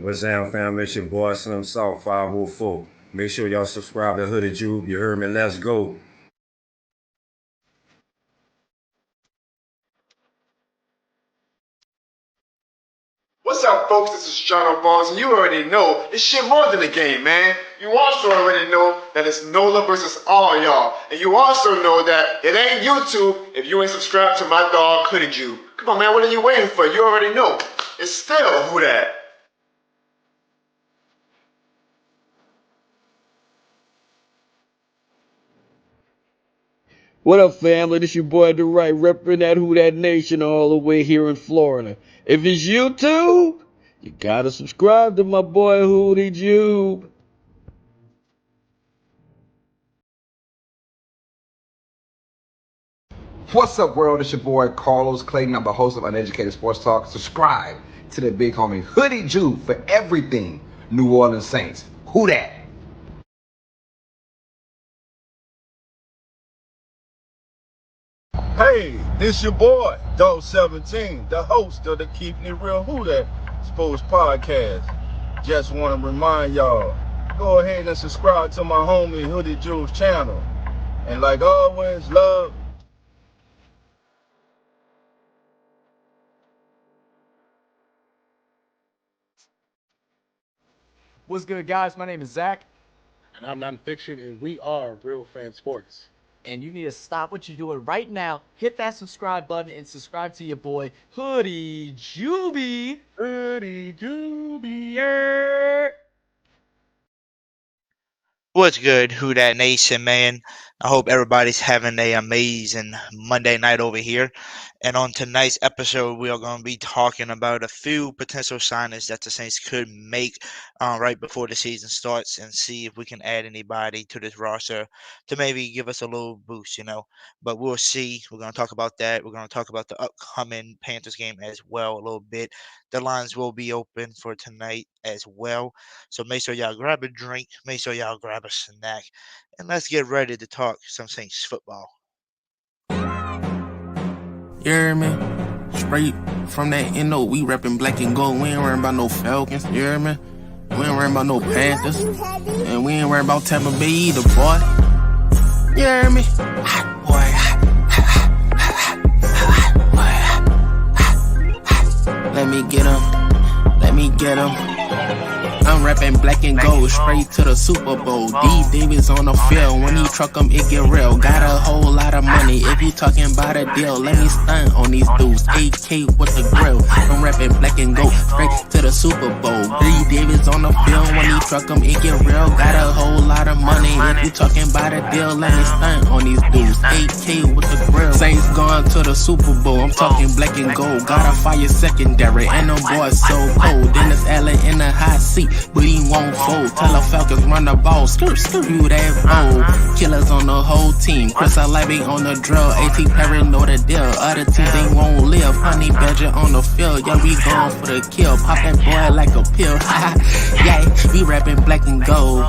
What's down, fam? It's your boy Slim South 504. Make sure y'all subscribe to Hoodie Juke. You heard me? Let's go. What's up, folks? This is John Barnes, and you already know it's shit more than a game, man. You also already know that it's NOLA versus all y'all. And you also know that it ain't YouTube if you ain't subscribed to my dog, Hoodie Jew. Come on, man, what are you waiting for? You already know. It's still who that? What up, family? This your boy The Right, repping that Who That Nation all the way here in Florida. If it's YouTube, you gotta subscribe to my boy Hootie Jube. What's up, world? It's your boy Carlos Clayton. I'm the host of Uneducated Sports Talk. Subscribe to the big homie Hoodie Jew for everything New Orleans Saints. Who that? Hey, this your boy, Dog 17, the host of the Keeping It Real Who That Sports Podcast. Just want to remind y'all, go ahead and subscribe to my homie Hoodie Jules channel. And like always, love. What's good, guys? My name is Zach, And I'm Nonfiction, and we are Real Fan Sports. and you need to stop what you're doing right now. Hit that subscribe button and subscribe to your boy Hoodie Juby. Hoodie Jubier. What's good, Who Dat Nation, man? I hope everybody's having a amazing Monday night over here. And on tonight's episode, we are going to be talking about a few potential signings that the Saints could make right before the season starts, and see if we can add anybody to this roster to maybe give us a little boost, But we'll see. We're going to talk about that. We're going to talk about the upcoming Panthers game as well a little bit. The lines will be open for tonight as well. So make sure y'all grab a drink, make sure y'all grab a snack, and let's get ready to talk some Saints football. You hear me? Straight from that NO, we reppin' black and gold. We ain't worried about no Falcons, you hear me? We ain't worried about no Panthers. And we ain't worried about Tampa Bay either, boy. You hear me? Hot boy, hot. Let me get him. Let me get him. I'm rapping black and gold, straight to the Super Bowl. D. Davis on the field, when he truck 'em, it get real. Got a whole lot of money, if you talking about a deal, let me stunt on these dudes. AK with the grill, I'm rapping black and gold, straight to the Super Bowl. D. Davis on the field, when he truck 'em, it get real. Got a whole lot of money, if you talking about a deal, let me stunt on these dudes. AK with the grill, Saints going to the Super Bowl, I'm talking black and gold. Got a fire secondary, and them boys so cold. Dennis Allen in the hot seat, but he won't fold. Tell the Falcons run the ball, skirt, you that bold. Killers on the whole team, Chris Olave on the drill. AT Perry know the deal, other teams they won't live. Honey Badger on the field, yeah, we going for the kill. Pop that boy like a pill, yeah, we rapping black and gold.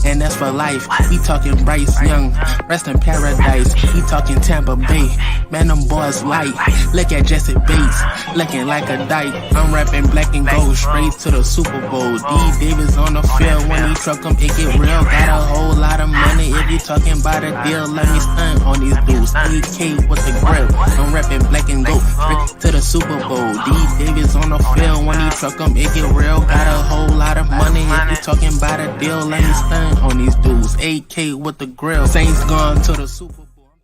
And that's for life. We talking Bryce Young, rest in paradise. We talking Tampa Bay, man, them boys light. Look at Jesse Bates, looking like a dyke. I'm rapping black and gold, straight to the Super Bowl. D. Davis on the field, when he truck 'em, it get real. Got a whole lot of money, if you talking about a deal, let me stunt on these dudes. AK with the grill, I'm rapping black and gold, straight to the Super Bowl. D. Davis on the field, when he truck 'em, it get real. Got a whole lot of money, if you talking about a deal, let me stunt on these dudes. AK with the grill, Saints gone to the Super Bowl.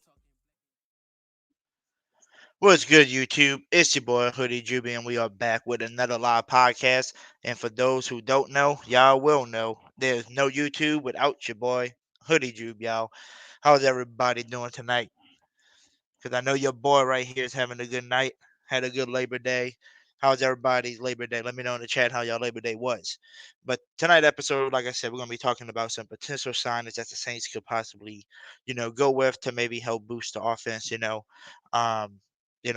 What's good, YouTube? It's your boy Hoodie Juby, and we are back with another live podcast. And for those who don't know, y'all will know, there's no YouTube without your boy Hoodie Jube, y'all. How's everybody doing tonight? Because I know your boy right here is having a good night, had a good Labor Day. How's everybody's Labor Day? Let me know in the chat how y'all Labor Day was. But tonight episode, like I said, we're gonna be talking about some potential signings that the Saints could possibly, go with to maybe help boost the offense. Because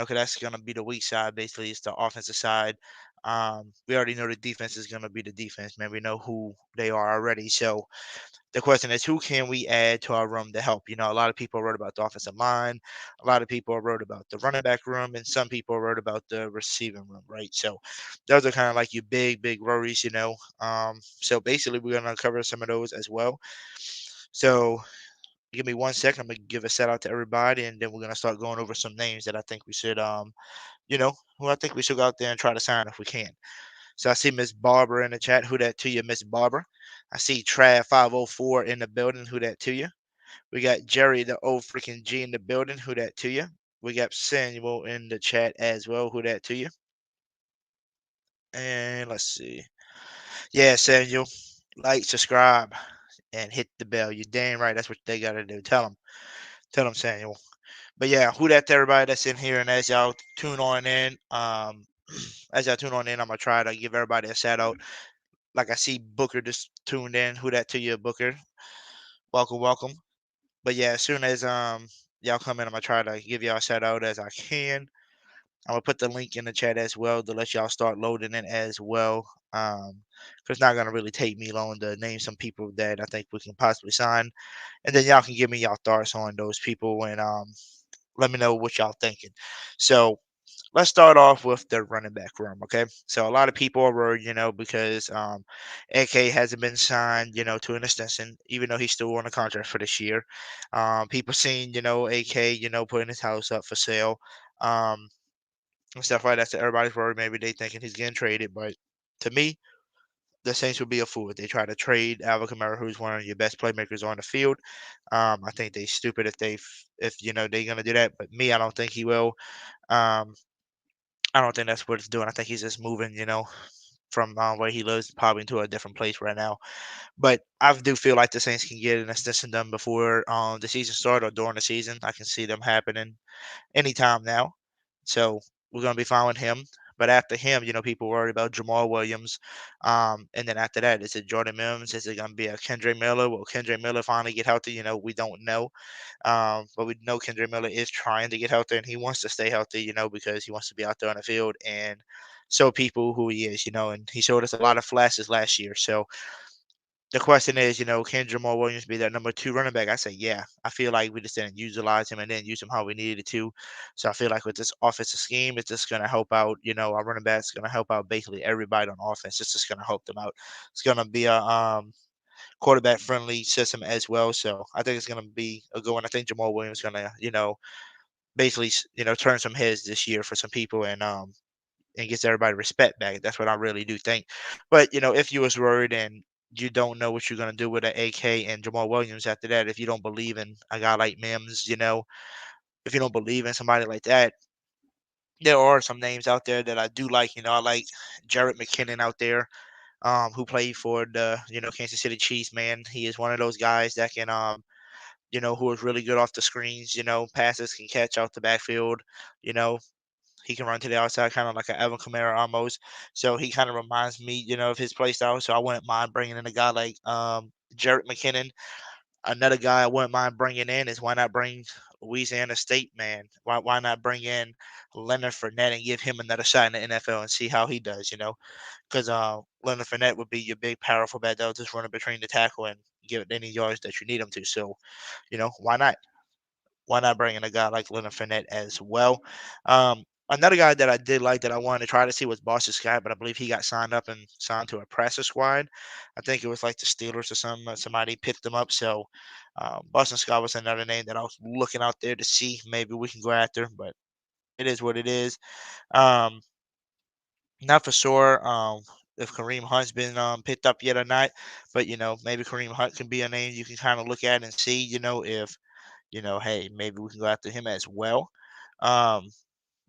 that's gonna be the weak side. Basically, it's the offensive side. We already know the defense is going to be the defense, man. We know who they are already. So the question is, who can we add to our room to help? A lot of people wrote about the offensive line. A lot of people wrote about the running back room, and some people wrote about the receiving room, right? So those are kind of like your big worries. So basically, we're going to cover some of those as well. So give me 1 second. I'm going to give a shout out to everybody, and then we're going to start going over some names that I think we should, who I think we should go out there and try to sign if we can. So I see Miss Barbara in the chat. Who that to you, Miss Barbara? I see Trav504 in the building. Who that to you? We got Jerry, the old freaking G in the building. Who that to you? We got Samuel in the chat as well. Who that to you? And let's see. Yeah, Samuel, like, subscribe, and hit the bell. You're damn right. That's what they gotta do. Tell them, Samuel. But yeah, who that to everybody that's in here, and as y'all tune on in, I'm gonna try to give everybody a shout out. Like I see Booker just tuned in. Who that to you, Booker? Welcome, welcome. But yeah, as soon as y'all come in, I'm gonna try to give y'all a shout out as I can. I'm gonna put the link in the chat as well to let y'all start loading it as well. Um, 'Cause it's not gonna really take me long to name some people that I think we can possibly sign, and then y'all can give me y'all thoughts on those people and let me know what y'all thinking. So let's start off with the running back room, okay? So a lot of people are worried, because AK hasn't been signed, to an extension, even though he's still on a contract for this year. People seeing, AK, putting his house up for sale, and stuff like that. So everybody's worried. Maybe they thinking he's getting traded, but to me, the Saints would be a fool if they try to trade Alvin Kamara, who's one of your best playmakers on the field. I think they stupid if they're gonna do that. But me, I don't think he will. Um, I don't think that's what it's doing. I think he's just moving, from where he lives probably into a different place right now. But I do feel like the Saints can get an extension done before the season start or during the season. I can see them happening anytime now. So we're gonna be fine with him. But after him, people worried about Jamal Williams. And then after that, is it Jordan Mims? Is it gonna be a Kendrick Miller? Will Kendrick Miller finally get healthy? We don't know. But we know Kendrick Miller is trying to get healthy and he wants to stay healthy, because he wants to be out there on the field and show people who he is, and he showed us a lot of flashes last year. So the question is, can Jamal Williams be that number two running back? I say, yeah. I feel like we just didn't utilize him and didn't use him how we needed to. So I feel like with this offensive scheme, it's just going to help out, our running backs going to help out basically everybody on offense. It's just going to help them out. It's going to be a quarterback friendly system as well. So I think it's going to be a good one. I think Jamal Williams is going to, basically, turn some heads this year for some people and gets everybody respect back. That's what I really do think. But if you was worried and you don't know what you're gonna do with an AK and Jamal Williams after that, if you don't believe in a guy like Mims, if you don't believe in somebody like that, there are some names out there that I do like. I like Jared McKinnon out there, who played for the Kansas City Chiefs. Man, he is one of those guys that can who is really good off the screens. Passes can catch out the backfield. You know, he can run to the outside, kind of like an Evan Kamara almost. So he kind of reminds me, of his play style. So I wouldn't mind bringing in a guy like Jarrett McKinnon. Another guy I wouldn't mind bringing in is why not bring Louisiana State man? Why not bring in Leonard Fournette and give him another shot in the NFL and see how he does? Because Leonard Fournette would be your big powerful back that will just run between the tackle and give it any yards that you need him to. So why not? Why not bring in a guy like Leonard Fournette as well? Another guy that I did like that I wanted to try to see was Boston Scott, but I believe he got signed up and signed to a practice squad. I think it was like the Steelers or something. Somebody picked him up. So Boston Scott was another name that I was looking out there to see. Maybe we can go after, but it is what it is. Um, Not for sure if Kareem Hunt's been picked up yet or not, but maybe Kareem Hunt can be a name you can kind of look at and see, if hey, maybe we can go after him as well. Um,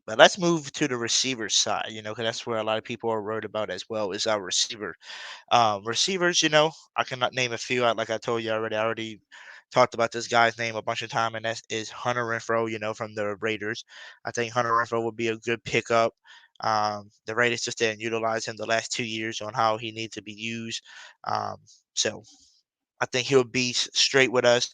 but let's move to the receiver side, because that's where a lot of people are worried about as well is our receiver. Receivers, I cannot name a few. Like I told you already, I already talked about this guy's name a bunch of time, and that is Hunter Renfrow, from the Raiders. I think Hunter Renfrow would be a good pickup. The Raiders just didn't utilize him the last 2 years on how he needs to be used. So I think he'll be straight with us.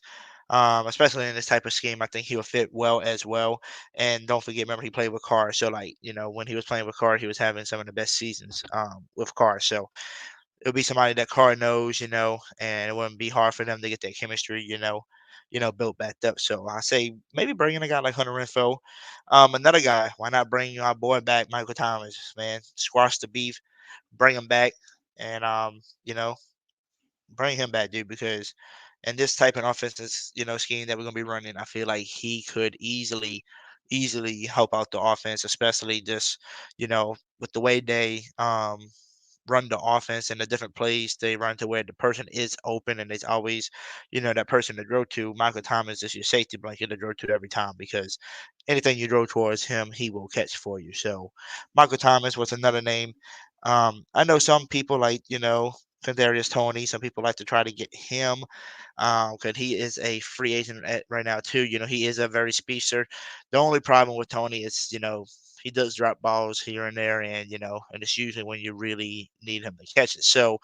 especially in this type of scheme. I think he'll fit well as well. And don't forget, remember he played with Carr, so like when he was playing with Carr, he was having some of the best seasons with Carr. So it'll be somebody that Carr knows, and it wouldn't be hard for them to get that chemistry, built back up. So I say maybe bringing a guy like Hunter Renfrow. Another guy, why not bring our boy back, Michael Thomas, man? Squash the beef, bring him back, and bring him back, dude, because in this type of offensive, scheme that we're gonna be running, I feel like he could easily help out the offense, especially just, with the way they run the offense and the different plays they run to where the person is open and there's always, that person to throw to. Michael Thomas is your safety blanket to throw to every time because anything you throw towards him, he will catch for you. So Michael Thomas was another name. I know some people like, Kadarius Toney. Some people like to try to get him because he is a free agent right now too. He is a very speedster. The only problem with Tony is, he does drop balls here and there, and and it's usually when you really need him to catch it. So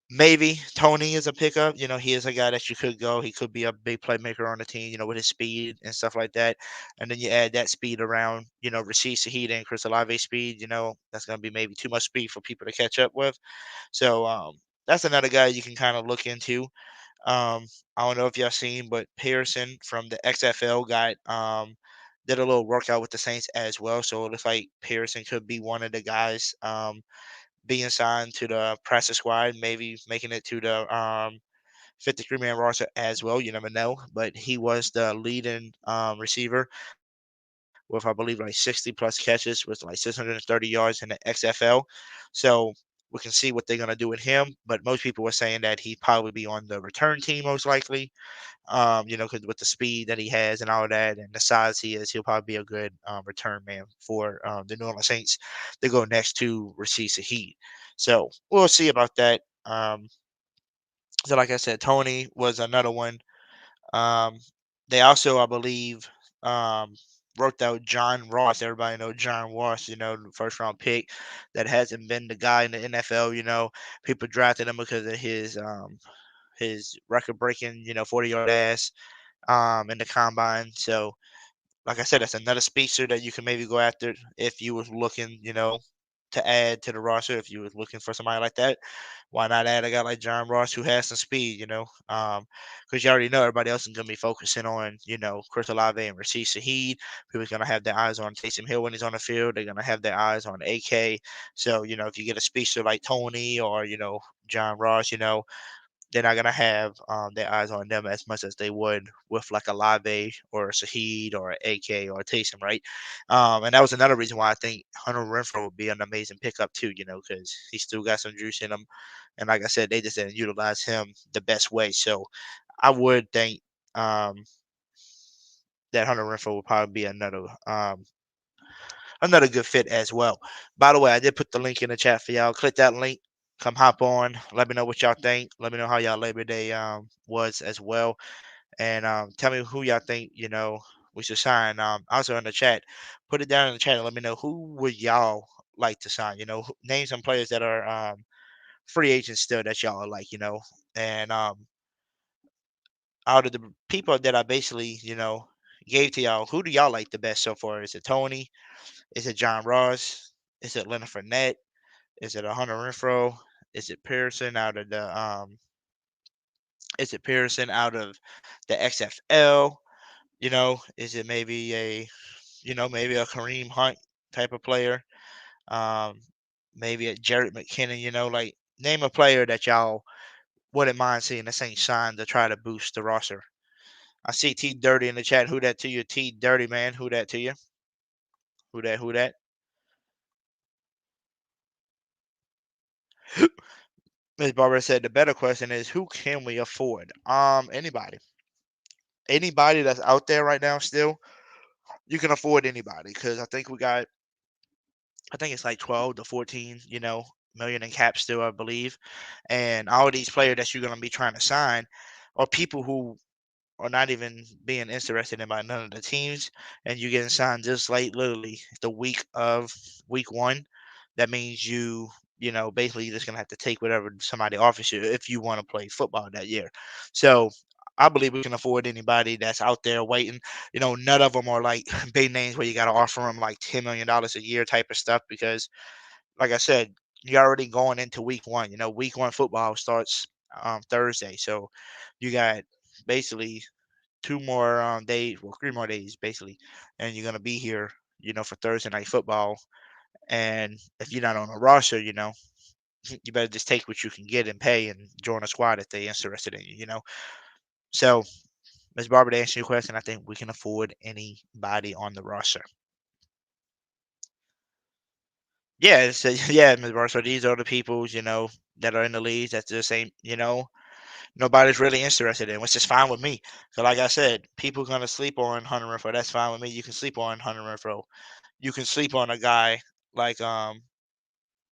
maybe Tony is a pickup. He is a guy that you could go. He could be a big playmaker on the team. With his speed and stuff like that. And then you add that speed around, Rasheed Shaheed and Chris Olave speed. That's gonna be maybe too much speed for people to catch up with. So that's another guy you can kind of look into. I don't know if y'all seen, but Pearson from the XFL got did a little workout with the Saints as well. So it looks like Pearson could be one of the guys being signed to the practice squad, maybe making it to the 53-man roster as well. You never know, but he was the leading receiver with, I believe, like 60 plus catches with like 630 yards in the XFL. So we can see what they're gonna do with him. But most people were saying that he'd probably be on the return team most likely. Because with the speed that he has and all that, and the size he is, he'll probably be a good return man for the New Orleans Saints to go next to Rasheed Shaheed. So we'll see about that. So like I said, Tony was another one. Um, they also, I believe, um, wrote out John Ross. Everybody know John Ross, the first round pick that hasn't been the guy in the NFL. People drafted him because of his record breaking, 40-yard ass in the combine. So like I said, that's another speedster that you can maybe go after if you was looking, to add to the roster. If you was looking for somebody like that, why not add a guy like John Ross who has some speed, because you already know everybody else is going to be focusing on, Chris Olave and Rasheed Shaheed. People's going to have their eyes on Taysom Hill when he's on the field. They're going to have their eyes on AK. So, if you get a speedster like Tony or, John Ross, they're not gonna have their eyes on them as much as they would with like a Lave or a Saheed or a AK or a Taysom, right? And that was another reason why I think Hunter Renfrow would be an amazing pickup too, because he still got some juice in him, and like I said, they just didn't utilize him the best way. So I would think um, that Hunter Renfrow would probably be another good fit as well. By the way, I did put the link in the chat for y'all. Click that link. Come hop on. Let me know what y'all think. Let me know how y'all Labor Day was as well, and tell me who y'all think we should sign. Also in the chat, put it down in the chat and let me know who would y'all like to sign. Name some players that are free agents still that y'all like. And out of the people that I basically gave to y'all, who do y'all like the best so far? Is it Tony? Is it John Ross? Is it Leonard Fournette? Is it a Hunter Renfrow? Is it Pearson out of the is it Pearson out of the XFL? Is it maybe maybe a Kareem Hunt type of player? Um, maybe a Jared McKinnon, like name a player that y'all wouldn't mind seeing the Saints sign to try to boost the roster. I see T Dirty in the chat. Who that to you? T Dirty man. Who that to you? Who that? Who that? Ms. Barber said the better question is who can we afford? Anybody. Anybody that's out there right now still, you can afford anybody because I think it's like 12 to 14, million in cap still, I believe. And all of these players that you're gonna be trying to sign are people who are not even being interested in by none of the teams, and you getting signed just like literally the week of week one. That means basically you're just gonna have to take whatever somebody offers you if you want to play football that year. So I believe we can afford anybody that's out there waiting. None of them are like big names where you got to offer them like $10 million a year type of stuff because, like I said, you're already going into week one. Week one football starts Thursday, so you got basically 2 more days, well, 3 more days basically, and you're gonna be here, for Thursday night football. And if you're not on a roster, you better just take what you can get and pay and join a squad if they're interested in you. So, Ms. Barber, to answer your question, I think we can afford anybody on the roster. Yeah, so, yeah, Ms. Barber. So these are the people, that are in the leagues that just ain't, nobody's really interested in, which is fine with me. So, like I said, people gonna sleep on Hunter Renfrow. That's fine with me. You can sleep on Hunter Renfrow. You can sleep on a guy like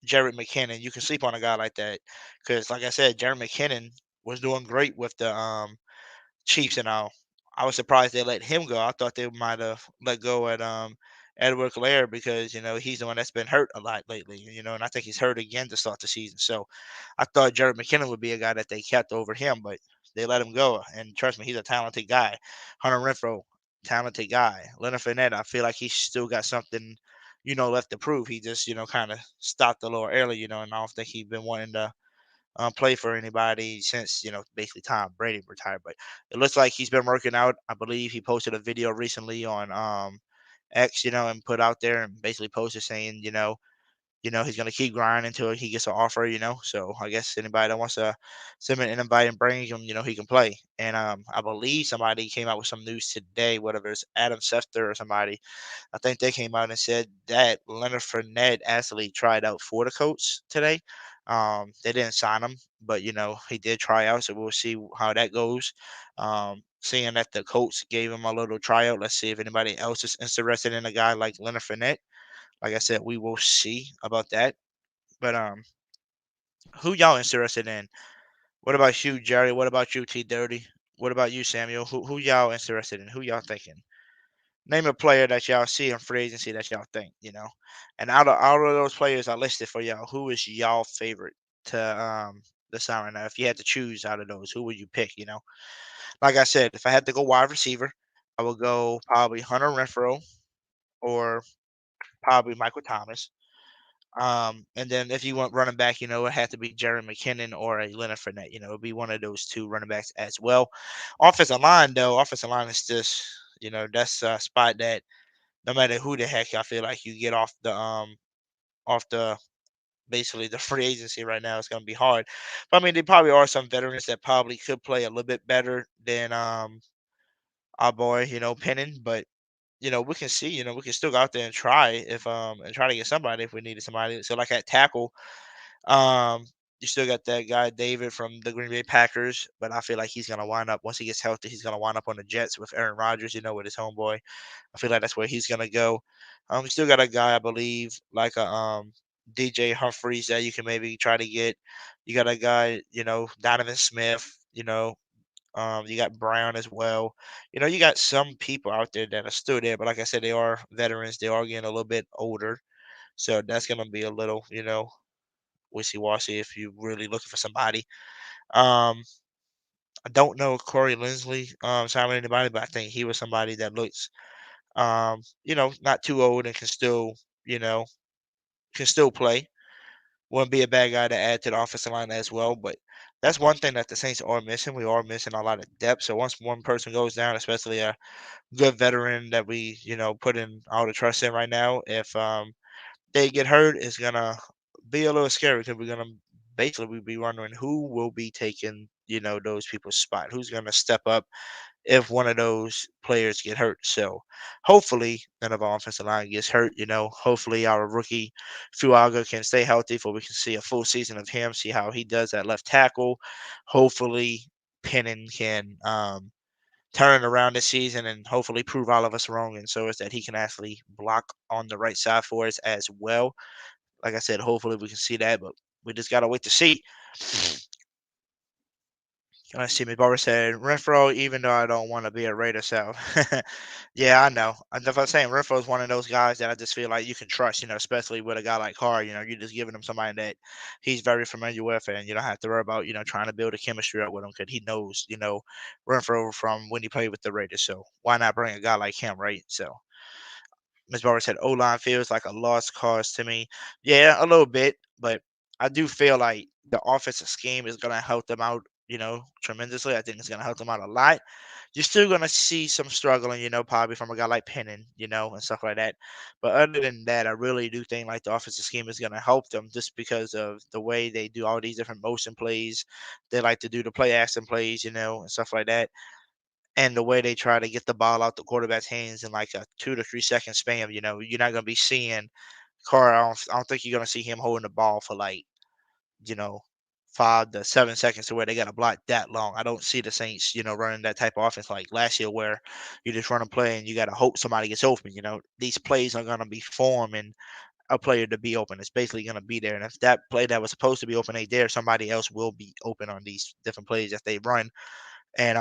Jared McKinnon. You can sleep on a guy like that because, like I said, Jared McKinnon was doing great with the Chiefs and all. I was surprised they let him go. I thought they might have let go at Edward Claire because he's the one that's been hurt a lot lately. And I think he's hurt again to start the season. So I thought Jared McKinnon would be a guy that they kept over him, but they let him go. And trust me, he's a talented guy. Hunter Renfrow, talented guy. Leonard Fournette, I feel like he's still got something, left to prove. He just kind of stopped a little early, and I don't think he's been wanting to play for anybody since basically Tom Brady retired. But it looks like he's been working out. I believe he posted a video recently on X, and put out there and basically posted saying he's gonna keep grinding until he gets an offer. So I guess anybody that wants to send him an invite and bring him, he can play. And I believe somebody came out with some news today, whatever it's Adam Schefter or somebody. I think they came out and said that Leonard Fournette actually tried out for the Colts today. They didn't sign him, but he did try out, so we'll see how that goes. Seeing that the Colts gave him a little tryout, let's see if anybody else is interested in a guy like Leonard Fournette. Like I said, we will see about that. But who y'all interested in? What about you, Jerry? What about you, T Dirty? What about you, Samuel? Who y'all interested in? Who y'all thinking? Name a player that y'all see in free agency that y'all think. And out of those players I listed for y'all, who is y'all favorite to sign right now? If you had to choose out of those, who would you pick? Like I said, if I had to go wide receiver, I would go probably Hunter Renfrow or probably Michael Thomas. And then if you want running back, it had to be Jerry McKinnon or a Leonard Fournette. It'd be one of those two running backs as well. Offensive line is just, that's a spot that no matter who the heck I feel like you get off the basically the free agency right now, it's gonna be hard. But I mean, there probably are some veterans that probably could play a little bit better than our boy, Pennon. But we can see, we can still go out there and try if and try to get somebody if we needed somebody. So like at tackle, um, you still got that guy David from the Green Bay Packers, but I feel like he's gonna wind up once he gets healthy. He's gonna wind up on the Jets with Aaron Rodgers, with his homeboy. I feel like that's where he's gonna go. You still got a guy, I believe, like a DJ Humphreys that you can maybe try to get. You got a guy, Donovan Smith. You got Brown as well. You got some people out there that are still there, but like I said, they are veterans. They are getting a little bit older, so that's gonna be a little, wishy washy if you're really looking for somebody. Um, I don't know if Corey Linsley signed with anybody, but I think he was somebody that looks not too old and you know, can still play. Wouldn't be a bad guy to add to the offensive line as well. But that's one thing that the Saints are missing. We are missing a lot of depth. So once one person goes down, especially a good veteran that we, put in all the trust in right now, if they get hurt, it's gonna be a little scary because we're gonna basically we be wondering who will be taking, those people's spot. Who's gonna step up if one of those players get hurt. So hopefully none of our offensive line gets hurt. Hopefully our rookie Fuaga can stay healthy for we can see a full season of him, see how he does at left tackle. Hopefully Pennon can turn it around this season and hopefully prove all of us wrong and so is that he can actually block on the right side for us as well. Like I said, hopefully we can see that, but we just gotta wait to see. Let's see. Miss Barbara said Renfrow, even though I don't want to be a Raider, so yeah, I know. That's what I'm saying. Renfrow is one of those guys that I just feel like you can trust, especially with a guy like Carr. You're just giving him somebody that he's very familiar with, and you don't have to worry about trying to build a chemistry up with him because he knows Renfrow from when he played with the Raiders. So why not bring a guy like him, right? So Ms. Barber said O-line feels like a lost cause to me. Yeah, a little bit, but I do feel like the offensive scheme is going to help them out, tremendously. I think it's going to help them out a lot. You're still going to see some struggling, probably from a guy like Pennon, and stuff like that. But other than that, I really do think like the offensive scheme is going to help them just because of the way they do all these different motion plays. They like to do the play action plays, and stuff like that, and the way they try to get the ball out the quarterback's hands in like a 2 to 3 second span. You're not gonna be seeing Carr. I don't think you're gonna see him holding the ball for like you know 5 to 7 seconds to where they got to block that long. I don't see the Saints, running that type of offense like last year where you just run a play and you got to hope somebody gets open. These plays are gonna be forming a player to be open. It's basically gonna be there, and if that play that was supposed to be open ain't there, somebody else will be open on these different plays that they run. And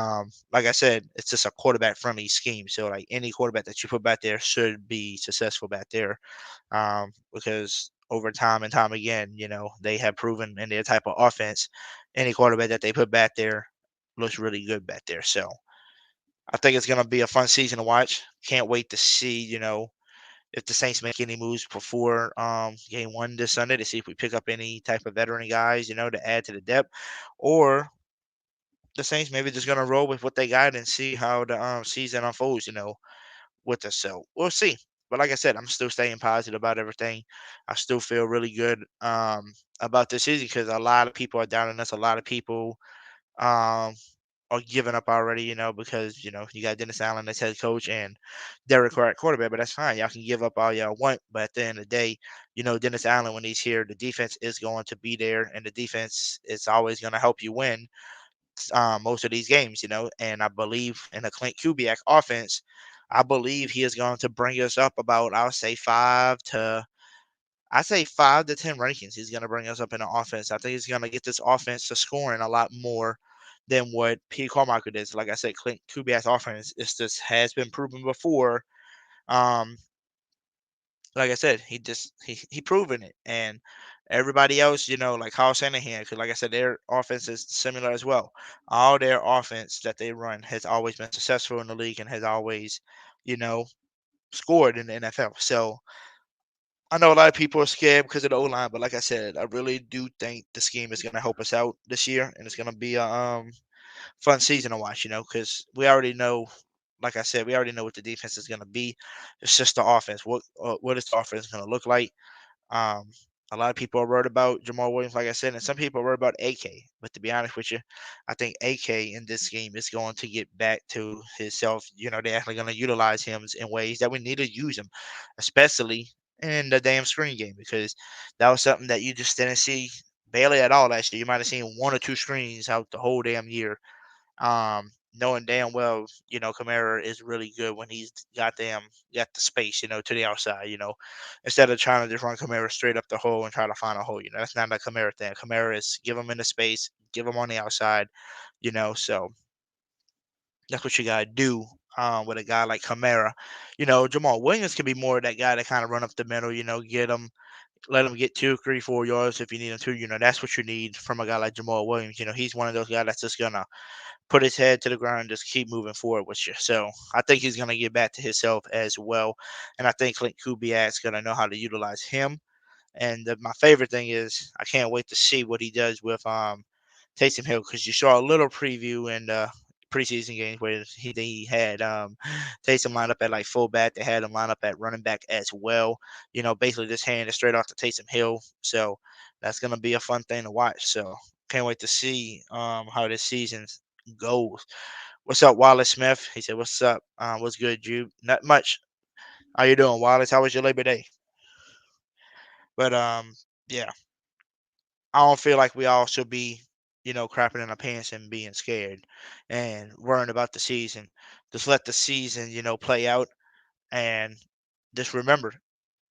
like I said, it's just a quarterback friendly scheme. So like any quarterback that you put back there should be successful back there. Because over time and time again, they have proven in their type of offense, any quarterback that they put back there looks really good back there. So I think it's gonna be a fun season to watch. Can't wait to see, if the Saints make any moves before game one this Sunday to see if we pick up any type of veteran guys, to add to the depth, or the Saints maybe just gonna roll with what they got and see how the season unfolds, with us. So we'll see. But like I said, I'm still staying positive about everything. I still feel really good about this season because a lot of people are doubting us. A lot of people um, are giving up already, because you got Dennis Allen as head coach and Derek Carr at quarterback. But that's fine. Y'all can give up all y'all want. But at the end of the day, Dennis Allen when he's here, the defense is going to be there, and the defense is always going to help you win most of these games, and I believe in a Clint Kubiak offense. I believe he is going to bring us up about, I say 5 to 10 rankings. He's going to bring us up in the offense. I think he's going to get this offense to scoring a lot more than what P. Carmichael did. Like I said, Clint Kubiak's offense is just has been proven before. Um, like I said, he proven it, and everybody else, like Kyle Shanahan, because like I said, their offense is similar as well. All their offense that they run has always been successful in the league and has always, you know, scored in the NFL. So I know a lot of people are scared because of the O line, but like I said, I really do think the scheme is going to help us out this year, and it's going to be a fun season to watch. Because we already know. Like I said, we already know what the defense is going to be. It's just the offense. What is the offense going to look like? Um, a lot of people are worried about Jamal Williams, like I said, and some people are worried about AK. But to be honest with you, I think AK in this game is going to get back to himself. They're actually going to utilize him in ways that we need to use him, especially in the damn screen game, because that was something that you just didn't see barely at all last year. You might have seen one or two screens out the whole damn year, knowing damn well, Kamara is really good when he's got the space, to the outside, instead of trying to just run Kamara straight up the hole and try to find a hole. That's not a Kamara thing. Kamara is give him in the space, give him on the outside, so that's what you gotta do. With a guy like Kamara, Jamal Williams can be more of that guy to kind of run up the middle, get him, let him get 2, 3, 4 yards if you need him to. That's what you need from a guy like Jamal Williams. He's one of those guys that's just gonna put his head to the ground and just keep moving forward with you. So I think he's going to get back to himself as well. And I think Clint Kubiak's going to know how to utilize him. And my favorite thing is I can't wait to see what he does with Taysom Hill, because you saw a little preview in the preseason games where he had Taysom lined up at like fullback. They had him lined up at running back as well. Basically just handing it straight off to Taysom Hill. So that's going to be a fun thing to watch. So can't wait to see how this season goes. What's up, Wallace Smith? He said, "What's up? What's good, Jude? Not much. How you doing, Wallace? How was your Labor Day?" But yeah, I don't feel like we all should be, crapping in our pants and being scared and worrying about the season. Just let the season, play out, and just remember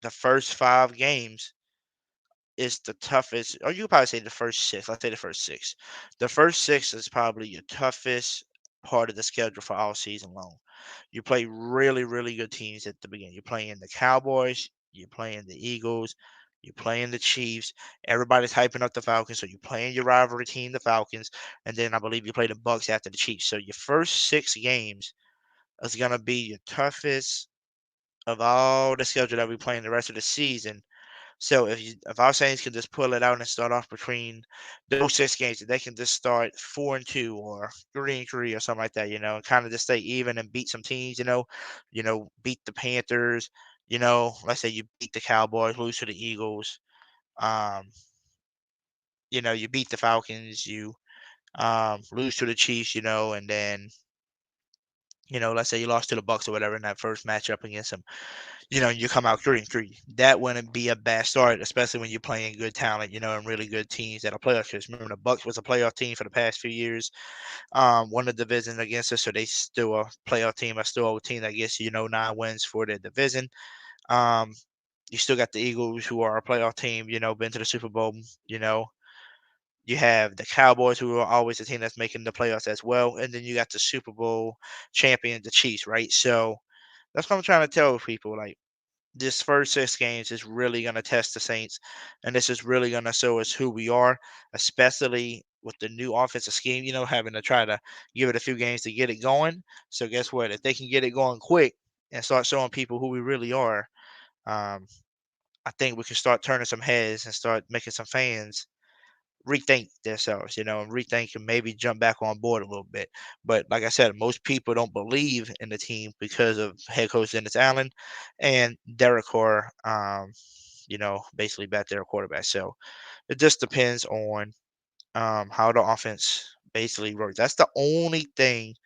the first 5 games is the toughest, or you could probably say the first six. Let's say the first six. The first six is probably your toughest part of the schedule for all season long. You play really, really good teams at the beginning. You're playing the Cowboys, you're playing the Eagles, you're playing the Chiefs. Everybody's hyping up the Falcons, so you're playing your rivalry team, the Falcons, and then I believe you play the Bucks after the Chiefs. So your first six games is gonna be your toughest of all the schedule that we play in the rest of the season. So if our Saints can just pull it out and start off between those six games, if they can just start 4-2 or 3-3 or something like that, and kind of just stay even and beat some teams, beat the Panthers, let's say you beat the Cowboys, lose to the Eagles, um, you beat the Falcons, you lose to the Chiefs, and then let's say you lost to the Bucks or whatever in that first matchup against them. You come out 3-3. That wouldn't be a bad start, especially when you're playing good talent, and really good teams that are playoff. Because remember, the Bucks was a playoff team for the past few years. Won the division against us, so they still a playoff team. I still a team that gets 9 wins for the division. Um, you still got the Eagles, who are a playoff team. Been to the Super Bowl. You know, you have the Cowboys, who are always a team that's making the playoffs as well, and then you got the Super Bowl champion, the Chiefs, right? So that's what I'm trying to tell people. Like, this first six games is really going to test the Saints, and this is really going to show us who we are, especially with the new offensive scheme, having to try to give it a few games to get it going. So, guess what? If they can get it going quick and start showing people who we really are, um, I think we can start turning some heads and start making some fans rethink themselves, and rethink and maybe jump back on board a little bit. But like I said, most people don't believe in the team because of head coach Dennis Allen and Derek Carr, basically back there quarterback. So it just depends on how the offense basically works. That's the only thing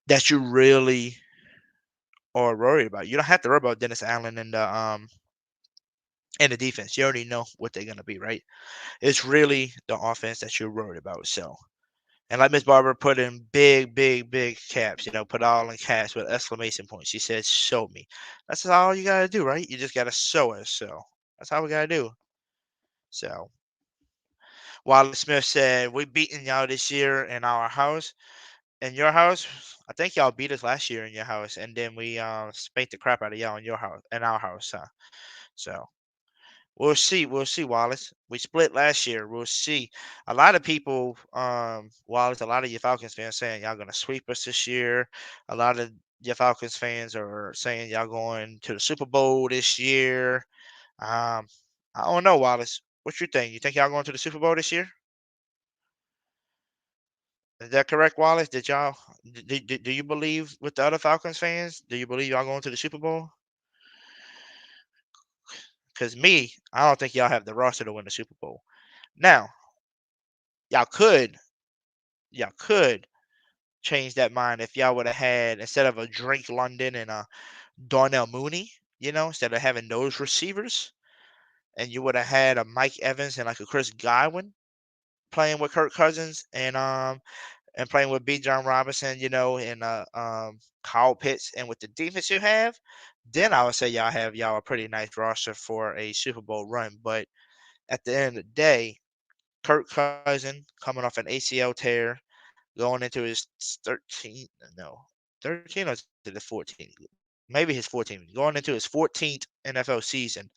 that you really are worried about. You don't have to worry about Dennis Allen and the defense. You already know what they're gonna be, right? It's really the offense that you're worried about. So, and like Miss Barber put in big, big, big caps, put all in caps with exclamation points. She said, "Show me." That's all you gotta do, right? You just gotta show us. So that's all we gotta do. So Wally Smith said, "We beating y'all this year in our house. In your house, I think y'all beat us last year in your house, and then we spanked the crap out of y'all in your house, in our house. So we'll see. We'll see, Wallace. We split last year. We'll see. A lot of people, Wallace, a lot of your Falcons fans saying y'all gonna sweep us this year. A lot of your Falcons fans are saying y'all going to the Super Bowl this year. Um, I don't know, Wallace. What you think? You think y'all going to the Super Bowl this year? Is that correct, Wallace? Did y'all do you believe with the other Falcons fans? Do you believe y'all going to the Super Bowl? Because me, I don't think y'all have the roster to win the Super Bowl. Now, y'all could y'all could change that mind if y'all would have had, instead of a Drake London and a Darnell Mooney, instead of having those receivers, and you would have had a Mike Evans and like a Chris Godwin playing with Kirk Cousins and playing with B. John Robinson, and Kyle Pitts, and with the defense you have, then I would say y'all a pretty nice roster for a Super Bowl run. But at the end of the day, Kirk Cousin coming off an ACL tear, going into his 13th, no, 13 or is it the 14th? Maybe his 14th. Going into his 14th NFL season,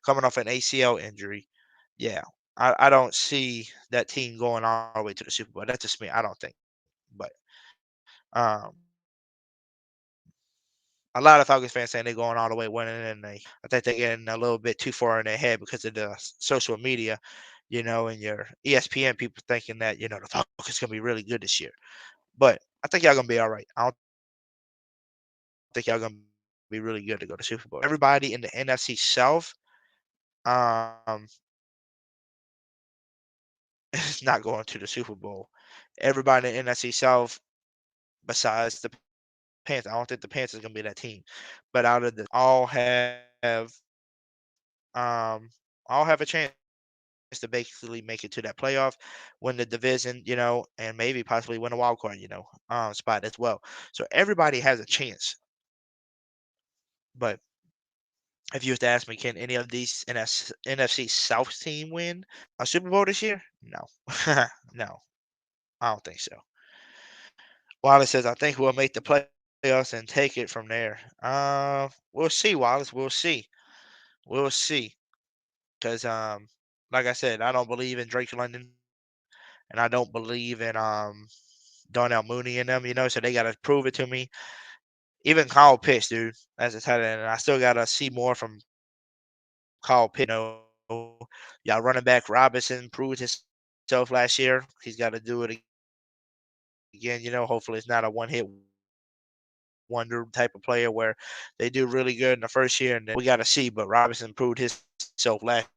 coming off an ACL injury. Yeah, I don't see that team going all the way to the Super Bowl. That's just me. I don't think. But um, a lot of Falcons fans saying they're going all the way winning, and I think they're getting a little bit too far in their head because of the social media, and your ESPN people thinking that the Falcons gonna be really good this year. But I think y'all gonna be all right. I don't think y'all gonna be really good to go to Super Bowl. Everybody in the NFC South, um, is not going to the Super Bowl. Everybody in the NFC South, besides the Panthers, I don't think the Panthers gonna be that team. But out of the three, um, all have a chance to basically make it to that playoff, win the division, and maybe possibly win a wild card, spot as well. So everybody has a chance. But If you was to ask me, can any of these NFC South team win a Super Bowl this year? No, no, I don't think so. Wallace says, I think we'll make the playoffs and take it from there. We'll see, Wallace. We'll see. We'll see. Because, like I said, I don't believe in Drake London, and I don't believe in Darnell Mooney in them. So they gotta prove it to me. Even Kyle Pitts, dude, as a tight end, and I still gotta see more from Kyle Pitts. Y'all running back Robinson proved himself last year. He's got to do it again. Hopefully it's not a one-hit wonder type of player where they do really good in the first year and then we got to see. But Robinson proved himself last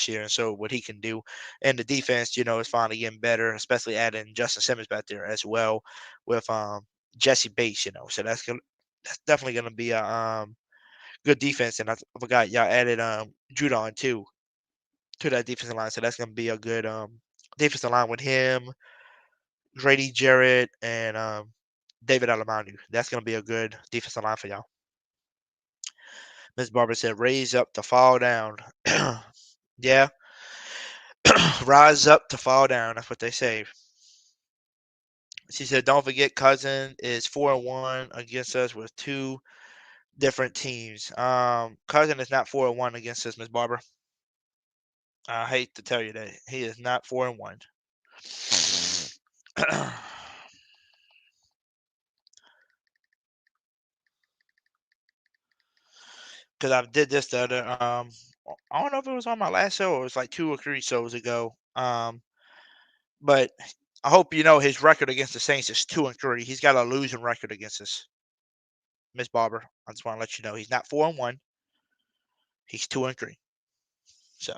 year, and so what he can do. And the defense, is finally getting better, especially adding Justin Simmons back there as well with Jesse Bates. So that's definitely gonna be a good defense. And I forgot y'all added Judon too to that defensive line, so that's gonna be a good defensive line with him, Grady Jarrett, and David Alamanu. That's gonna be a good defensive line for y'all. Miss Barber said, "Raise up to fall down." Yeah, rise up to fall down. That's what they say. She said, "Don't forget, Cousin is 4-1 against us with two different teams. Cousin is not 4-1 against us, Miss Barber. I hate to tell you that he is not 4-1. Because I did this the other I don't know if it was on my last show or it was like 2 or 3 shows ago. But I hope you know his record against the Saints is 2-3. He's got a losing record against us, Miss Barber. I just want to let you know he's not 4-1. He's 2-3. So,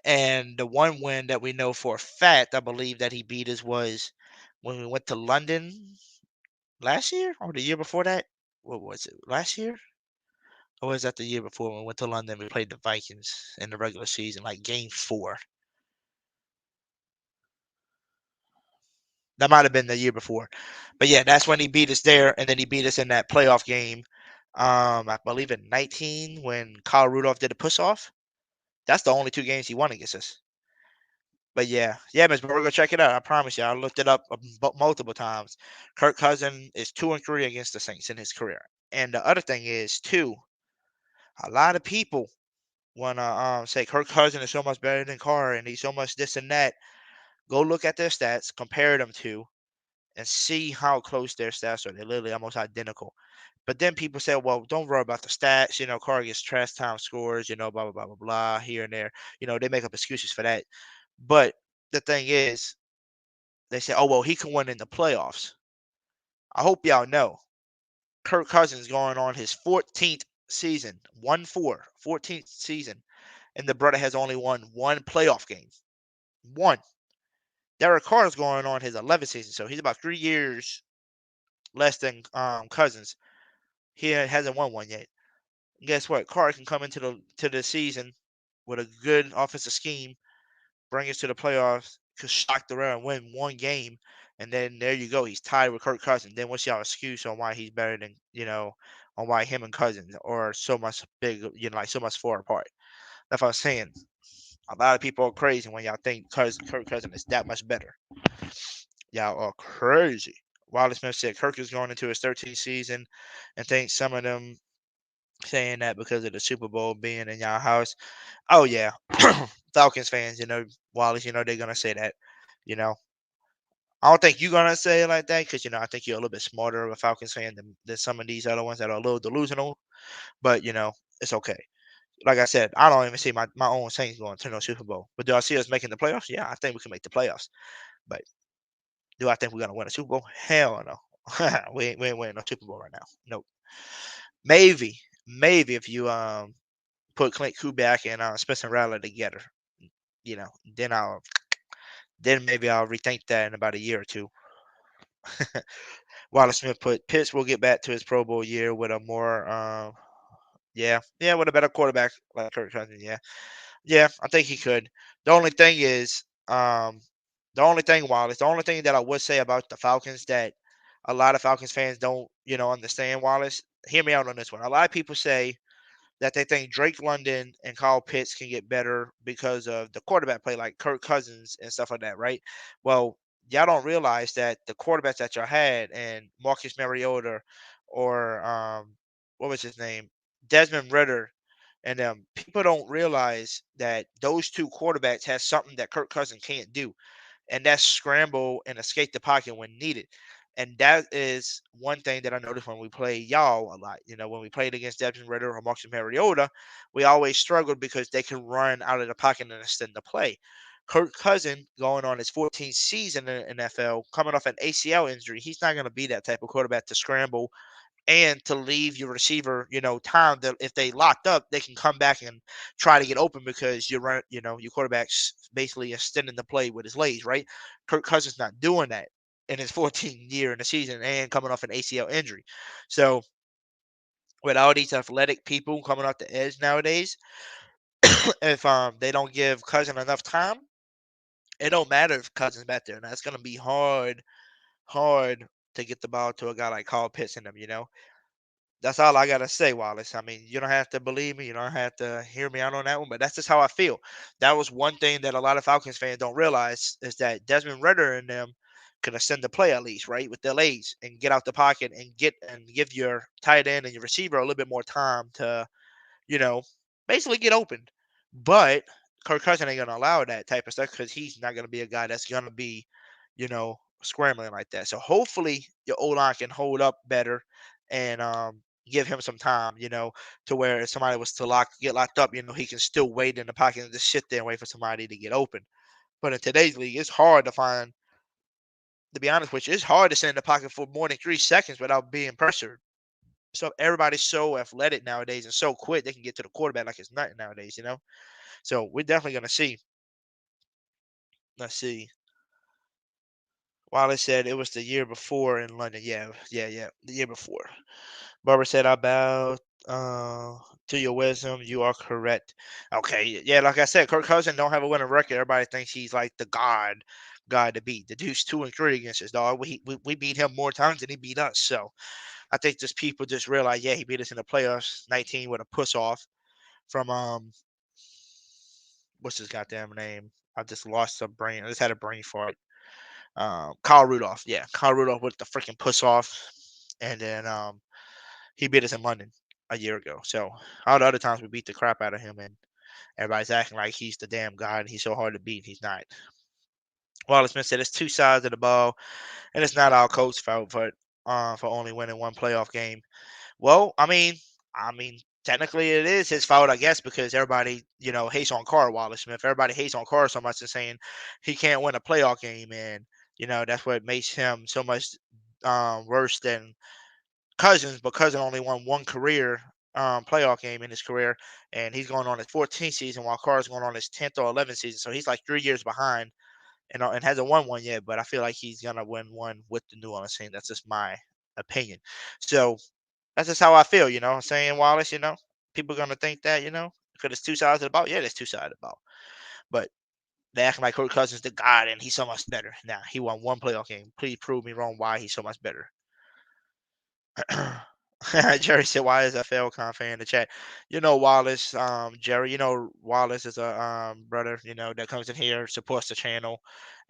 and the one win that we know for a fact, I believe that he beat us was when we went to London last year or the year before that. What was it? Last year? Or was that the year before when we went to London? We played the Vikings in the regular season, like game 4. That might have been the year before. But yeah, that's when he beat us there, and then he beat us in that playoff game. I believe in 19 when Kyle Rudolph did a push off. That's the only 2 games he won against us. But yeah, Miss Burger, go check it out. I promise you, I looked it up multiple times. Kirk Cousins is 2-3 against the Saints in his career. And the other thing is too, a lot of people wanna say Kirk Cousins is so much better than Carr and he's so much this and that. Go look at their stats, compare them to, and see how close their stats are. They're literally almost identical. But then people say, well, don't worry about the stats. Carr gets trash time scores, blah, blah, blah, blah, blah, here and there. They make up excuses for that. But the thing is, they say, oh, well, he can win in the playoffs. I hope y'all know Kirk Cousins going on his 14th season, 1-4, 14th season, and the brother has only won 1 playoff game. 1. Derek Carr is going on his 11th season, so he's about 3 years less than Cousins. He hasn't won one yet. And guess what? Carr can come into the season with a good offensive scheme, bring us to the playoffs, could shock the round, win 1 game, and then there you go. He's tied with Kirk Cousins. Then what's y'all excuse on why he's better than on why him and Cousins are so much big, like so much far apart? That's what I'm saying. A lot of people are crazy when y'all think Kirk Cousins is that much better. Y'all are crazy. Wiley Smith said Kirk is going into his 13th season and think some of them saying that because of the Super Bowl being in y'all house. Oh yeah. Falcons fans, Wallace, they're gonna say that. You know. I don't think you're gonna say it like that because I think you're a little bit smarter of a Falcons fan than some of these other ones that are a little delusional. But it's okay. Like I said, I don't even see my own Saints going to no Super Bowl. But do I see us making the playoffs? Yeah, I think we can make the playoffs. But do I think we're gonna win a Super Bowl? Hell no. we ain't winning no Super Bowl right now. Nope. Maybe if you put Clint Kubiak and Spencer Rattler together, then maybe I'll rethink that in about a year or 2. Wallace Smith put Pitts will get back to his Pro Bowl year with a more with a better quarterback like Kirk Cousins. Yeah, I think he could. The only thing is, Wallace, the only thing that I would say about the Falcons that a lot of Falcons fans don't, understand, Wallace. Hear me out on this one. A lot of people say that they think Drake London and Kyle Pitts can get better because of the quarterback play, like Kirk Cousins and stuff like that, right? Well, y'all don't realize that the quarterbacks that y'all had and Marcus Mariota or what was his name, Desmond Ritter, and people don't realize that those two quarterbacks have something that Kirk Cousins can't do, and that's scramble and escape the pocket when needed. And that is one thing that I noticed when we play y'all a lot. When we played against Desmond Ritter or Marcus Mariota, we always struggled because they can run out of the pocket and extend the play. Kirk Cousin going on his 14th season in the NFL, coming off an ACL injury, he's not going to be that type of quarterback to scramble and to leave your receiver, time that if they locked up, they can come back and try to get open because your quarterback's basically extending the play with his legs, right? Kirk Cousins not doing that in his 14th year in the season and coming off an ACL injury. So with all these athletic people coming off the edge nowadays, if they don't give Cousins enough time, it don't matter if Cousins back there. Now it's gonna be hard to get the ball to a guy like Carl Pitts in them. That's all I gotta say, Wallace. I mean, you don't have to believe me. You don't have to hear me out on that one, but that's just how I feel. That was one thing that a lot of Falcons fans don't realize is that Desmond Ritter and them can extend the play at least, right, with their legs and get out the pocket and give your tight end and your receiver a little bit more time to you know, basically get open. But Kirk Cousins ain't gonna allow that type of stuff because he's not gonna be a guy that's gonna be, scrambling like that. So hopefully your O line can hold up better and give him some time, to where if somebody was to get locked up, he can still wait in the pocket and just sit there and wait for somebody to get open. But in today's league, it's hard to find, to be honest with you, it's hard to sit in the pocket for more than 3 seconds without being pressured. So everybody's so athletic nowadays and so quick they can get to the quarterback like it's nothing nowadays. So we're definitely gonna see. Let's see. Wallace said it was the year before in London. Yeah, yeah, yeah. The year before. Barbara said, I bow to your wisdom. You are correct. Okay, yeah, like I said, Kirk Cousins don't have a winning record. Everybody thinks he's like the god to beat. The dude's 2-3 against his dog. We beat him more times than he beat us. So I think just people just realize, yeah, he beat us in the playoffs 19 with a push off from what's his goddamn name? I just lost a brain. I just had a brain fart. Kyle Rudolph. Yeah, Kyle Rudolph with the freaking push off, and then he beat us in London a year ago. So all the other times we beat the crap out of him, and everybody's acting like he's the damn god and he's so hard to beat. He's not. Wallace Smith said it's two sides of the ball, and it's not our coach's fault for only winning one playoff game. Well, I mean, technically it is his fault, I guess, because everybody, hates on Carr, Wallace Smith. Everybody hates on Carr so much and saying he can't win a playoff game, and that's what makes him so much worse than Cousins. But Cousins only won one career playoff game in his career, and he's going on his 14th season, while Carr's going on his 10th or 11th season. So he's like 3 years behind, and hasn't won one yet. But I feel like he's gonna win one with the New Orleans Saints. That's just my opinion. So that's just how I feel, what I'm saying, Wallace. People are gonna think that, because it's two sides of the ball. Yeah, there's two sides of the ball. But they acting like Kirk Cousins the god and he's so much better. Now he won one playoff game. Please prove me wrong why he's so much better. Jerry said, "Why is a Falcon fan in the chat?" Wallace, Jerry. Wallace is a brother. That comes in here, supports the channel,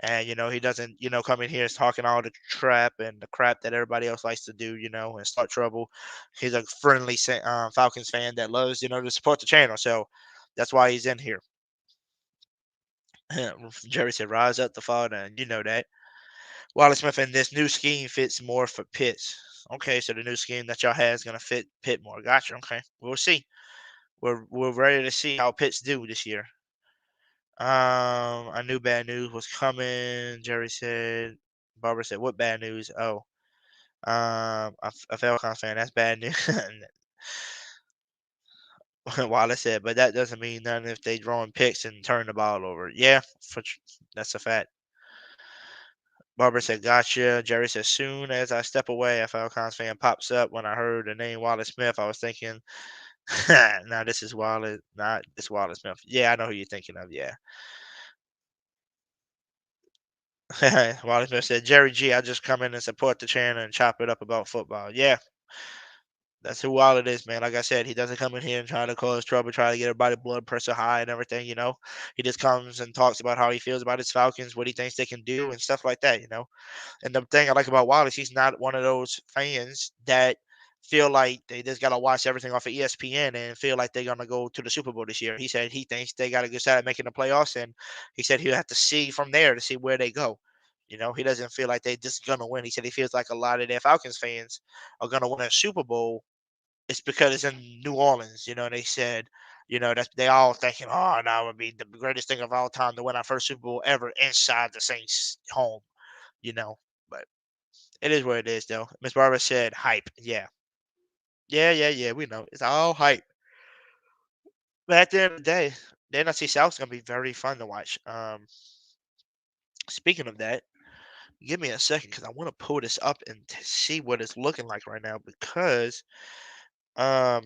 and he doesn't come in here talking all the trap and the crap that everybody else likes to do. And start trouble. He's a friendly Falcons fan that loves to support the channel. So that's why he's in here. Jerry said, "Rise up the father," and you know that. Wallace Smith, and this new scheme fits more for Pitts. Okay, so the new scheme that y'all have is gonna fit Pitt more. Gotcha. Okay, we'll see. We're ready to see how Pitts do this year. I knew bad news was coming. Jerry said. Barbara said, "What bad news?" Oh, a Falcons fan. That's bad news. Wallace said, "But that doesn't mean nothing if they drawing picks and turn the ball over." Yeah, that's a fact. Barbara said, "Gotcha." Jerry said, "Soon as I step away, a Falcons fan pops up. When I heard the name Wallace Smith, I was thinking, now this is Wallace, not this Wallace Smith. Yeah, I know who you're thinking of. Yeah." Wallace Smith said, "Jerry G, I just come in and support the channel and chop it up about football." Yeah, That's who Wallet is, man. Like I said, he doesn't come in here and try to cause trouble, try to get everybody blood pressure high and everything, you know. He just comes and talks about how he feels about his Falcons, what he thinks they can do, and stuff like that, you know. And the thing I like about Wallace, he's not one of those fans that feel like they just gotta watch everything off of ESPN and feel like they're gonna go to the Super Bowl this year. He said he thinks they got a good shot at making the playoffs, and he said he'll have to see from there to see where they go. You know, he doesn't feel like they're just gonna win. He said he feels like a lot of their Falcons fans are gonna win a Super Bowl. It's because it's in New Orleans. You know, they said, you know, that they all thinking, oh, now it would be the greatest thing of all time to win our first Super Bowl ever inside the Saints' home. You know, but it is what it is, though. Miss Barbara said hype. Yeah. Yeah. We know. It's all hype. But at the end of the day, the NFC South is going to be very fun to watch. Speaking of that, give me a second because I want to pull this up and see what it's looking like right now because um,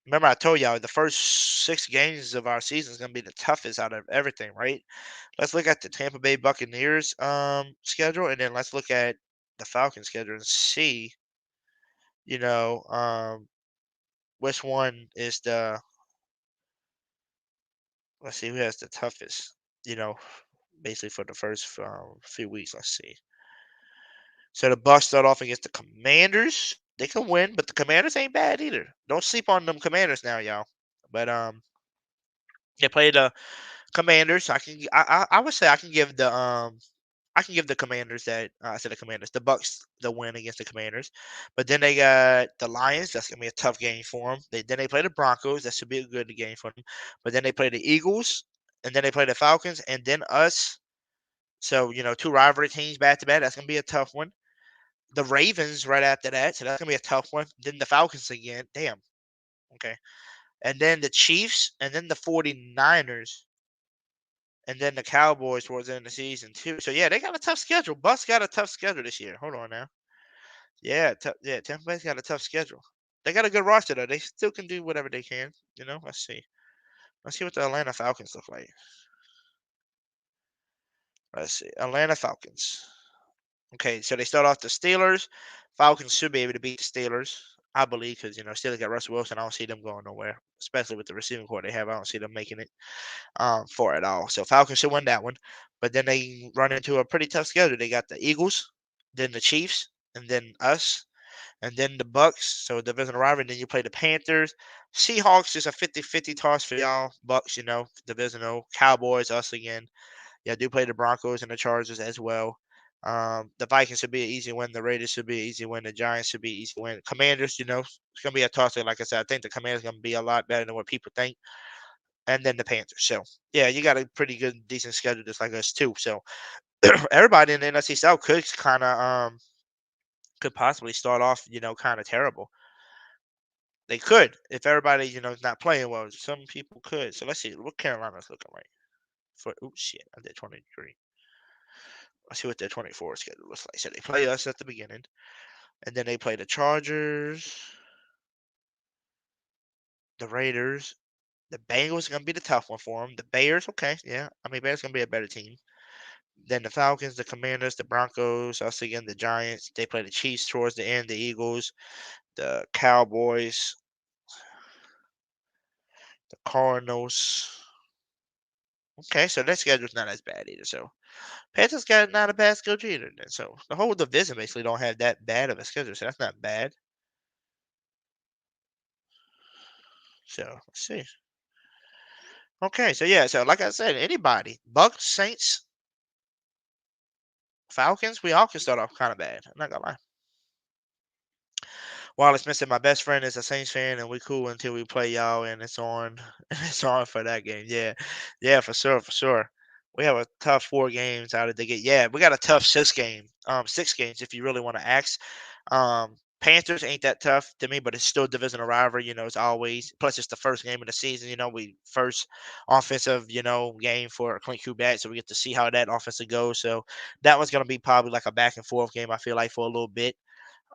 remember I told y'all the first 6 games of our season is going to be the toughest out of everything, right? Let's look at the Tampa Bay Buccaneers schedule and then let's look at the Falcons schedule and see, you know, which one is the let's see who has the toughest, you know, basically for the first few weeks. Let's see. So the Bucks start off against the Commanders. They can win, but the Commanders ain't bad either. Don't sleep on them Commanders now, y'all. But they play the Commanders. I would say I can give the Commanders that I said the Commanders, the Bucks, the win against the Commanders. But then they got the Lions. That's gonna be a tough game for them. Then they play the Broncos. That should be a good game for them. But then they play the Eagles, and then they play the Falcons, and then us. So you know, 2 rivalry teams back to back. That's gonna be a tough one. The Ravens right after that. So that's gonna be a tough one. Then the Falcons again. Damn. Okay. And then the Chiefs, and then the 49ers. And then the Cowboys towards the end of the season too. So yeah, they got a tough schedule. Bucks got a tough schedule this year. Hold on now. Yeah, Tampa Bay's got a tough schedule. They got a good roster though. They still can do whatever they can. You know, let's see. Let's see what the Atlanta Falcons look like. Let's see. Atlanta Falcons. Okay, so they start off the Steelers. Falcons should be able to beat the Steelers, I believe, because you know Steelers got Russell Wilson. I don't see them going nowhere, especially with the receiving core they have. I don't see them making it for it all. So Falcons should win that one. But then they run into a pretty tough schedule. They got the Eagles, then the Chiefs, and then us, and then the Bucks. So divisional rivalry. Then you play the Panthers. Seahawks is a 50-50 toss for y'all. Bucks, you know, divisional. Cowboys, us again. Yeah, I do play the Broncos and the Chargers as well. The Vikings should be an easy win. The Raiders should be an easy win. The Giants should be an easy win. Commanders, you know, it's gonna be a toss. Like I said, I think the Commanders gonna be a lot better than what people think. And then the Panthers. So yeah, you got a pretty good, decent schedule just like us too. So everybody in the NFC South could possibly start off, you know, kind of terrible. They could if everybody, you know, is not playing well. Some people could. So let's see what Carolina's looking like for. Oh shit, I did 23. Let's see what their 24 schedule looks like. So they play us at the beginning, and then they play the Chargers, the Raiders. The Bengals are gonna be the tough one for them. The Bears, okay, yeah. I mean, Bears gonna be a better team. Then the Falcons, the Commanders, the Broncos, us again, the Giants. They play the Chiefs towards the end, the Eagles, the Cowboys, the Cardinals. Okay, so their schedule's not as bad either. So Panthers got not a bad schedule either. Then. So the whole division basically don't have that bad of a schedule. So that's not bad. So let's see. Okay, so yeah, so like I said, anybody, Bucks, Saints, Falcons, we all can start off kind of bad. I'm not gonna lie. Wallace missing my best friend is a Saints fan, and we cool until we play y'all, and it's on. It's on for that game. Yeah, for sure, for sure. We have a tough 4 games out of the gate. Yeah, we got a tough 6 game, 6 games if you really want to ask. Panthers ain't that tough to me, but it's still divisional rivalry. You know, it's always plus it's the first game of the season. You know, we first offensive, you know, game for Clint Kubat, so we get to see how that offensive goes. So that one's gonna be probably like a back and forth game. I feel like for a little bit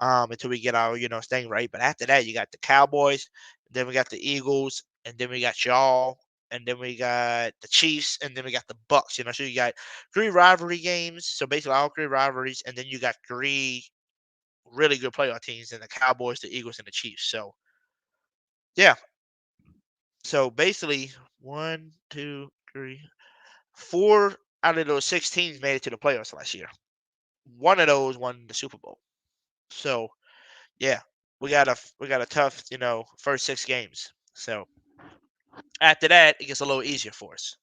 until we get our, you know, thing right. But after that, you got the Cowboys, then we got the Eagles, and then we got y'all, and then we got the Chiefs, and then we got the Bucks. You know, so you got 3 rivalry games. So basically, all 3 rivalries, and then you got 3 really good playoff teams in the Cowboys, the Eagles, and the Chiefs. So yeah. So basically, 1, 2, 3, 4 out of those 6 teams made it to the playoffs last year. One of those won the Super Bowl. So yeah, we got a tough, first 6 games. So after that, it gets a little easier for us,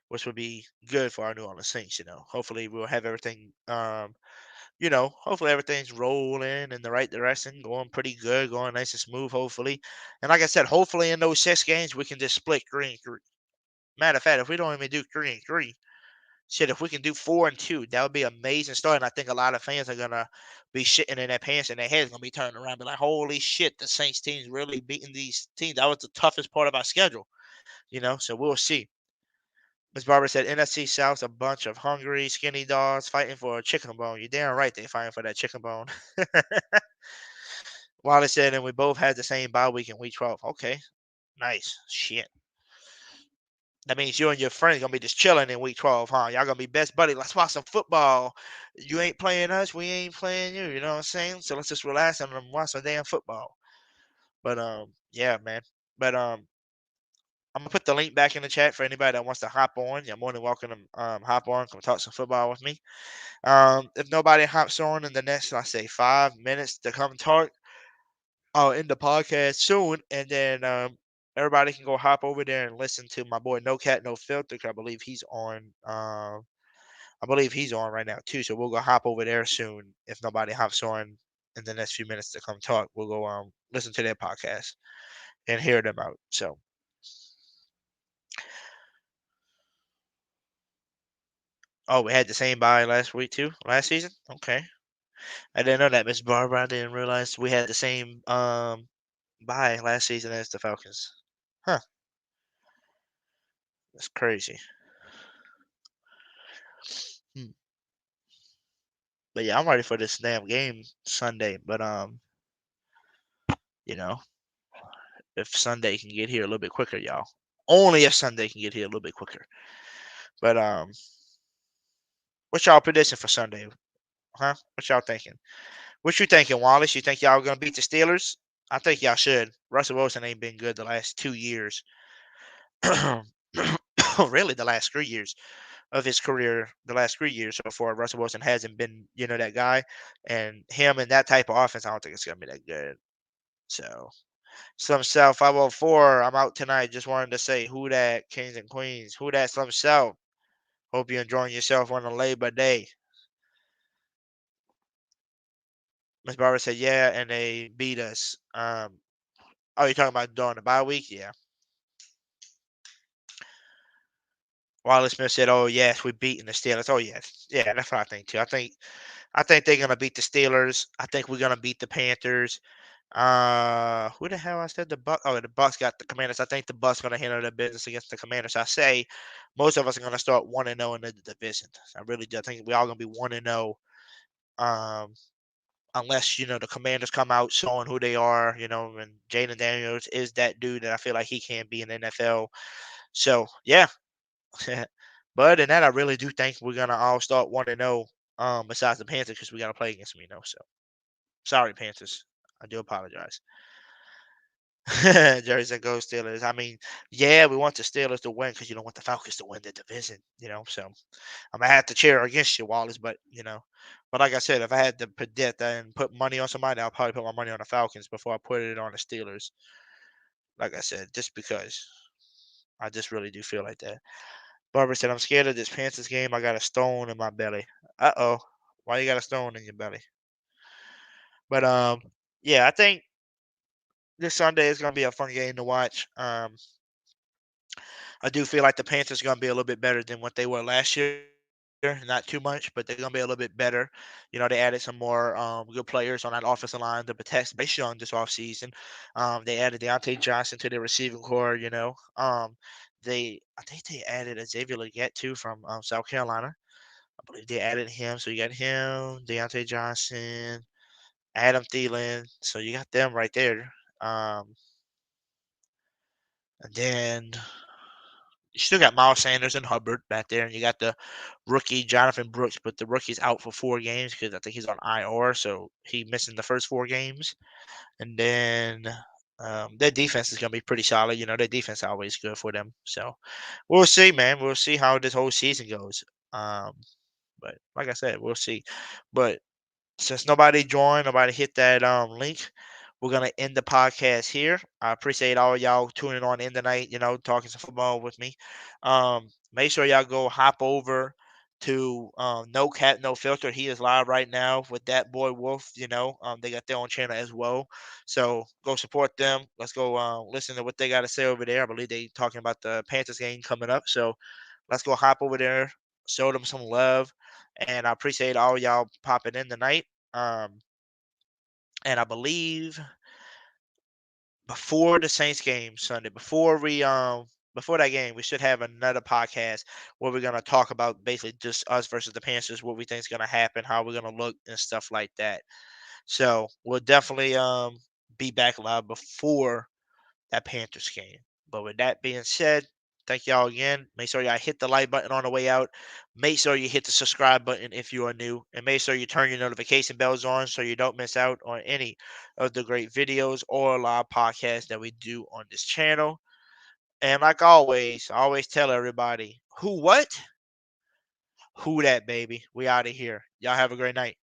which would be good for our New Orleans Saints. Hopefully we'll have everything. Hopefully everything's rolling in the right direction, going pretty good, going nice and smooth. Hopefully, and like I said, hopefully in those 6 games we can just split 3-3. Matter of fact, if we don't even do 3-3, shit, if we can do 4-2, that would be amazing start. And I think a lot of fans are gonna be shitting in their pants and their heads gonna be turning around, be like, "Holy shit, the Saints team's really beating these teams." That was the toughest part of our schedule, So we'll see. Miss Barber said, "NFC South's a bunch of hungry, skinny dogs fighting for a chicken bone." You're damn right they fighting for that chicken bone. Wallace said, "And we both had the same bye week in week 12." Okay, nice shit. That means you and your friends gonna be just chilling in week 12, huh? Y'all gonna be best buddy. Let's watch some football. You ain't playing us, we ain't playing you. You know what I'm saying? So let's just relax and watch some damn football. But yeah, man. But I'm gonna put the link back in the chat for anybody that wants to hop on. You're more than welcome to hop on, come talk some football with me. If nobody hops on in the next, I say 5 minutes to come talk, I'll end the podcast soon, and then everybody can go hop over there and listen to my boy No Cat No Filter. 'Cause I believe he's on. I believe he's on right now too. So we'll go hop over there soon. If nobody hops on in the next few minutes to come talk, we'll go listen to their podcast and hear them out. So oh, we had the same bye last week too, last season. Okay, I didn't know that, Miss Barbara. I didn't realize we had the same bye last season as the Falcons. Huh, that's crazy. Hmm. But yeah, I'm ready for this damn game Sunday. But you know, if Sunday can get here a little bit quicker, y'all. Only if Sunday can get here a little bit quicker. But what's y'all prediction for Sunday? Huh? What y'all thinking? What you thinking, Wallace? You think y'all gonna beat the Steelers? I think y'all should. Russell Wilson ain't been good the last 2 years. Really, the last 3 years of his career, the last 3 years so far, Russell Wilson hasn't been, that guy. And him and that type of offense, I don't think it's gonna be that good. So Slum South 504. I'm out tonight. Just wanted to say who that Kings and Queens. Who that Slum South. Hope you're enjoying yourself on a Labor Day. Miss Barbara said, yeah, and they beat us. Oh, you're talking about during the bye week? Yeah. Wallace Smith said, "Oh yes, we're beating the Steelers." Oh yes, yeah, that's what I think too. I think they're gonna beat the Steelers. I think we're gonna beat the Panthers. Who the hell I said the Buck? Oh, the Bucks got the Commanders. I think the Bucks gonna handle their business against the Commanders. I say most of us are gonna start 1-0 in the division. I really do. I think we all gonna be 1-0. Um, unless the Commanders come out showing who they are. And Jaden Daniels is that dude that I feel like he can be in the NFL. So yeah. But other than that, I really do think we're gonna all start 1-0. Besides the Panthers, because we gotta play against them. So sorry, Panthers. I do apologize. Jerry said, "Go Steelers." I mean, yeah, we want the Steelers to win because you don't want the Falcons to win the division. So I'm gonna have to cheer against you, Wallace. But like I said, if I had to predict and put money on somebody, I'll probably put my money on the Falcons before I put it on the Steelers. Like I said, just because I just really do feel like that. Barbara said, "I'm scared of this Panthers game. I got a stone in my belly." Uh-oh. Why you got a stone in your belly? But yeah, I think this Sunday is gonna be a fun game to watch. I do feel like the Panthers are gonna be a little bit better than what they were last year. Not too much, but they're gonna be a little bit better. They added some more good players on that offensive line to protect space young this offseason. They added Deontay Johnson to their receiving core. I think they added Xavier Legette too from South Carolina. I believe they added him. So you got him, Deontay Johnson, Adam Thielen. So you got them right there. And then You still got Miles Sanders and Hubbard back there, and you got the rookie Jonathan Brooks, but the rookie's out for 4 games because I think he's on IR, so he missing the first 4 games. And then their defense is gonna be pretty solid. You know, their defense is always good for them. So we'll see, man. We'll see how this whole season goes. But like I said, we'll see. But since nobody joined, nobody hit that link, we're gonna end the podcast here. I appreciate all y'all tuning on in tonight, you know, talking some football with me. Make sure y'all go hop over to No Cap No Filter. He is live right now with that boy Wolf, you know. They got their own channel as well. So go support them. Let's go listen to what they gotta say over there. I believe they talking about the Panthers game coming up. So let's go hop over there, show them some love. And I appreciate all y'all popping in tonight. And I believe before the Saints game Sunday, before that game, we should have another podcast where we're gonna talk about basically just us versus the Panthers, what we think is gonna happen, how we're gonna look, and stuff like that. So we'll definitely be back live before that Panthers game. But with that being said, thank y'all again. Make sure y'all hit the like button on the way out. Make sure you hit the subscribe button if you are new. And make sure you turn your notification bells on so you don't miss out on any of the great videos or live podcasts that we do on this channel. And like always, I always tell everybody, who what? Who that, baby? We out of here. Y'all have a great night.